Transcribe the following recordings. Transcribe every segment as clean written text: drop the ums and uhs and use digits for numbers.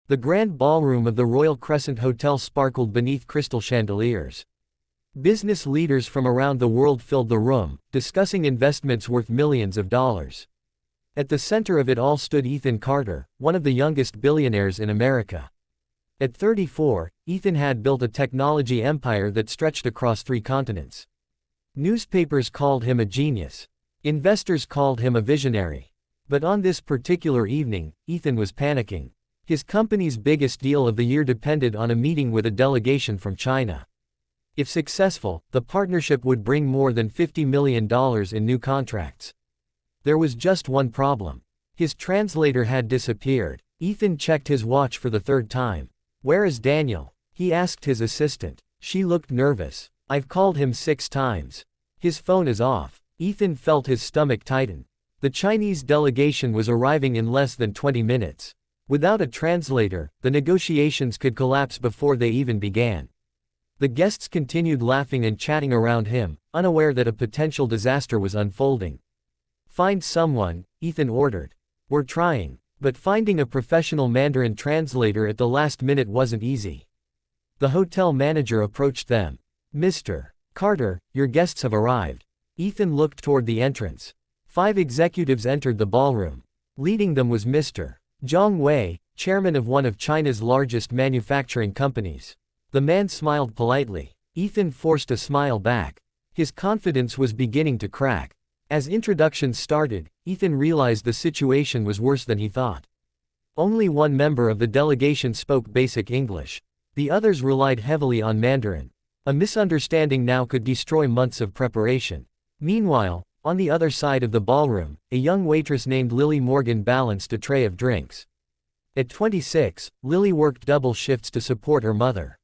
The grand ballroom of the Royal Crescent Hotel sparkled beneath crystal chandeliers. Business leaders from around the world filled the room, discussing investments worth millions of dollars. At the center of it all stood Ethan Carter, one of the youngest billionaires in America. At 34, Ethan had built a technology empire that stretched across 3 continents. Newspapers called him a genius. Investors called him a visionary. But on this particular evening, Ethan was panicking. His company's biggest deal of the year depended on a meeting with a delegation from China. If successful, the partnership would bring more than $50 million in new contracts. There was just one problem. His translator had disappeared. Ethan checked his watch for the 3rd time. "Where is Daniel?" he asked his assistant. She looked nervous. "I've called him 6 times. His phone is off." Ethan felt his stomach tighten. The Chinese delegation was arriving in less than 20 minutes. Without a translator, the negotiations could collapse before they even began. The guests continued laughing and chatting around him, unaware that a potential disaster was unfolding. "Find someone," Ethan ordered. "We're trying." But finding a professional Mandarin translator at the last minute wasn't easy. The hotel manager approached them. "Mr. Carter, your guests have arrived." Ethan looked toward the entrance. 5 executives entered the ballroom. Leading them was Mr. Zhang Wei, chairman of one of China's largest manufacturing companies. The man smiled politely. Ethan forced a smile back. His confidence was beginning to crack. As introductions started, Ethan realized the situation was worse than he thought. Only one member of the delegation spoke basic English. The others relied heavily on Mandarin. A misunderstanding now could destroy months of preparation. Meanwhile, on the other side of the ballroom, a young waitress named Lily Morgan balanced a tray of drinks. At 26, Lily worked double shifts to support her mother.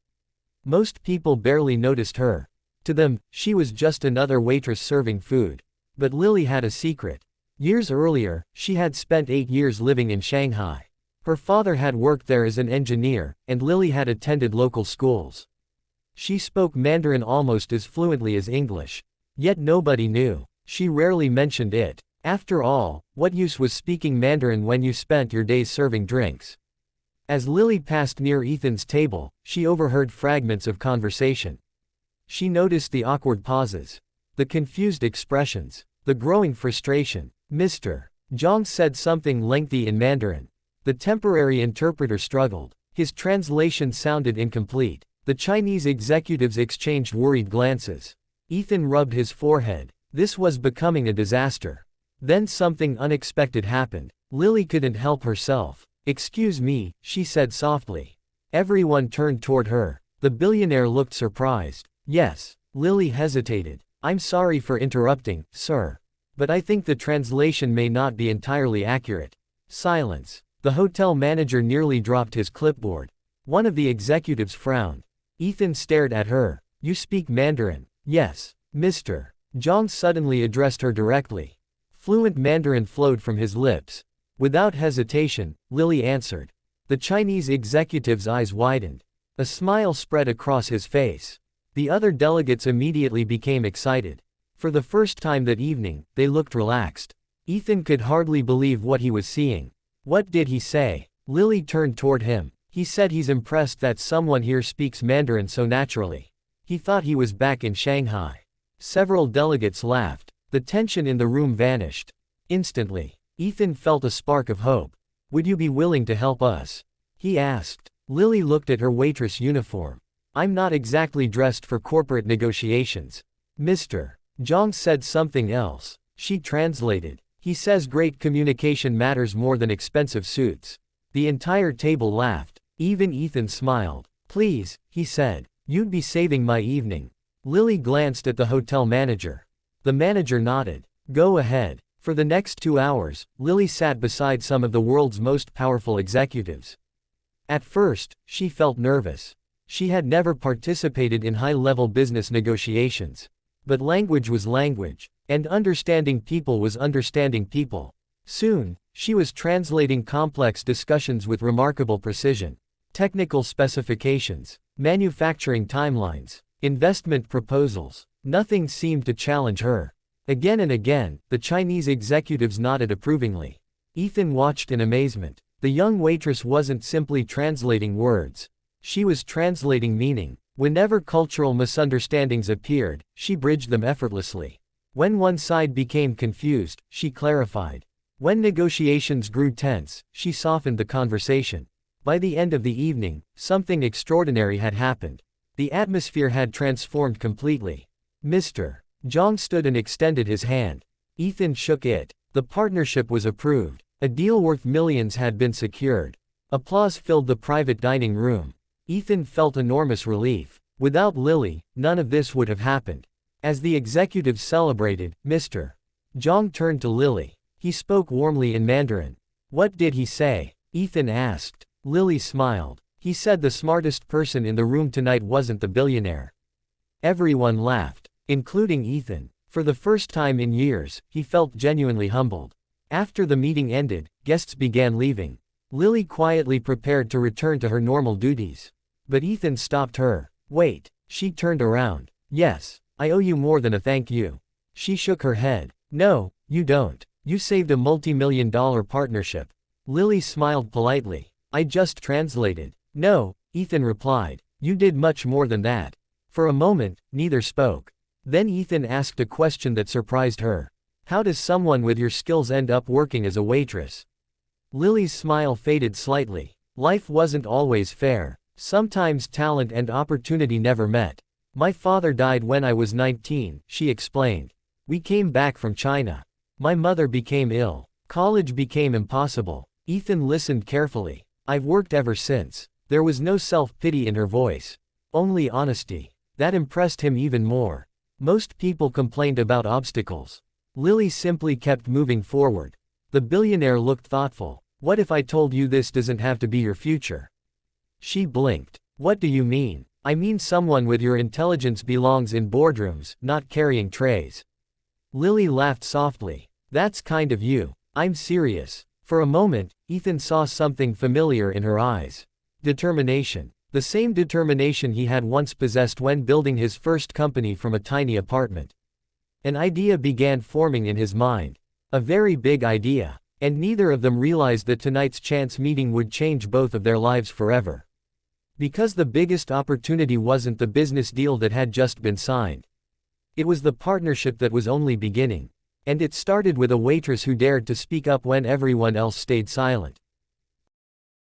Most people barely noticed her. To them, she was just another waitress serving food. But Lily had a secret. Years earlier, she had spent 8 years living in Shanghai. Her father had worked there as an engineer, and Lily had attended local schools. She spoke Mandarin almost as fluently as English. Yet nobody knew. She rarely mentioned it. After all, what use was speaking Mandarin when you spent your days serving drinks? As Lily passed near Ethan's table, she overheard fragments of conversation. She noticed the awkward pauses, the confused expressions, the growing frustration. Mr. Zhang said something lengthy in Mandarin. The temporary interpreter struggled. His translation sounded incomplete. The Chinese executives exchanged worried glances. Ethan rubbed his forehead. This was becoming a disaster. Then something unexpected happened. Lily couldn't help herself. "Excuse me," she said softly. Everyone turned toward her. The billionaire looked surprised. "Yes." Lily hesitated. "I'm sorry for interrupting, sir. But I think the translation may not be entirely accurate." Silence. The hotel manager nearly dropped his clipboard. One of the executives frowned. Ethan stared at her. "You speak Mandarin?" "Yes." "Mr. Zhang suddenly addressed her directly. Fluent Mandarin flowed from his lips. Without hesitation, Lily answered. The Chinese executive's eyes widened. A smile spread across his face. The other delegates immediately became excited. For the first time that evening, they looked relaxed. Ethan could hardly believe what he was seeing. "What did he say?" Lily turned toward him. "He said he's impressed that someone here speaks Mandarin so naturally. He thought he was back in Shanghai." Several delegates laughed. The tension in the room vanished. Instantly, Ethan felt a spark of hope. "Would you be willing to help us?" he asked. Lily looked at her waitress uniform. "I'm not exactly dressed for corporate negotiations." Mr. Zhang said something else. She translated. "He says great communication matters more than expensive suits." The entire table laughed. Even Ethan smiled. "Please," he said. "You'd be saving my evening." Lily glanced at the hotel manager. The manager nodded. "Go ahead." For the next 2 hours, Lily sat beside some of the world's most powerful executives. At first, she felt nervous. She had never participated in high-level business negotiations. But language was language, and understanding people was understanding people. Soon, she was translating complex discussions with remarkable precision. Technical specifications, manufacturing timelines, investment proposals. Nothing seemed to challenge her. Again and again, the Chinese executives nodded approvingly. Ethan watched in amazement. The young waitress wasn't simply translating words. She was translating meaning. Whenever cultural misunderstandings appeared, she bridged them effortlessly. When one side became confused, she clarified. When negotiations grew tense, she softened the conversation. By the end of the evening, something extraordinary had happened. The atmosphere had transformed completely. Mr. Zhang stood and extended his hand. Ethan shook it. The partnership was approved. A deal worth millions had been secured. Applause filled the private dining room. Ethan felt enormous relief. Without Lily, none of this would have happened. As the executives celebrated, Mr. Zhang turned to Lily. He spoke warmly in Mandarin. What did he say? Ethan asked. Lily smiled. He said the smartest person in the room tonight wasn't the billionaire. Everyone laughed, including Ethan. For the first time in years, he felt genuinely humbled. After the meeting ended, guests began leaving. Lily quietly prepared to return to her normal duties. But Ethan stopped her. Wait. She turned around. Yes, I owe you more than a thank you. She shook her head. No, you don't. You saved a multi-million-dollar partnership. Lily smiled politely. I just translated. No, Ethan replied. You did much more than that. For a moment, neither spoke. Then Ethan asked a question that surprised her. How does someone with your skills end up working as a waitress? Lily's smile faded slightly. Life wasn't always fair. Sometimes talent and opportunity never met. My father died when I was 19, she explained. We came back from China. My mother became ill. College became impossible. Ethan listened carefully. I've worked ever since. There was no self-pity in her voice. Only honesty. That impressed him even more. Most people complained about obstacles. Lily simply kept moving forward. The billionaire looked thoughtful. What if I told you this doesn't have to be your future? She blinked. What do you mean? I mean someone with your intelligence belongs in boardrooms, not carrying trays. Lily laughed softly. That's kind of you. I'm serious. For a moment, Ethan saw something familiar in her eyes. Determination. The same determination he had once possessed when building his first company from a tiny apartment. An idea began forming in his mind. A very big idea. And neither of them realized that tonight's chance meeting would change both of their lives forever. Because the biggest opportunity wasn't the business deal that had just been signed. It was the partnership that was only beginning. And it started with a waitress who dared to speak up when everyone else stayed silent.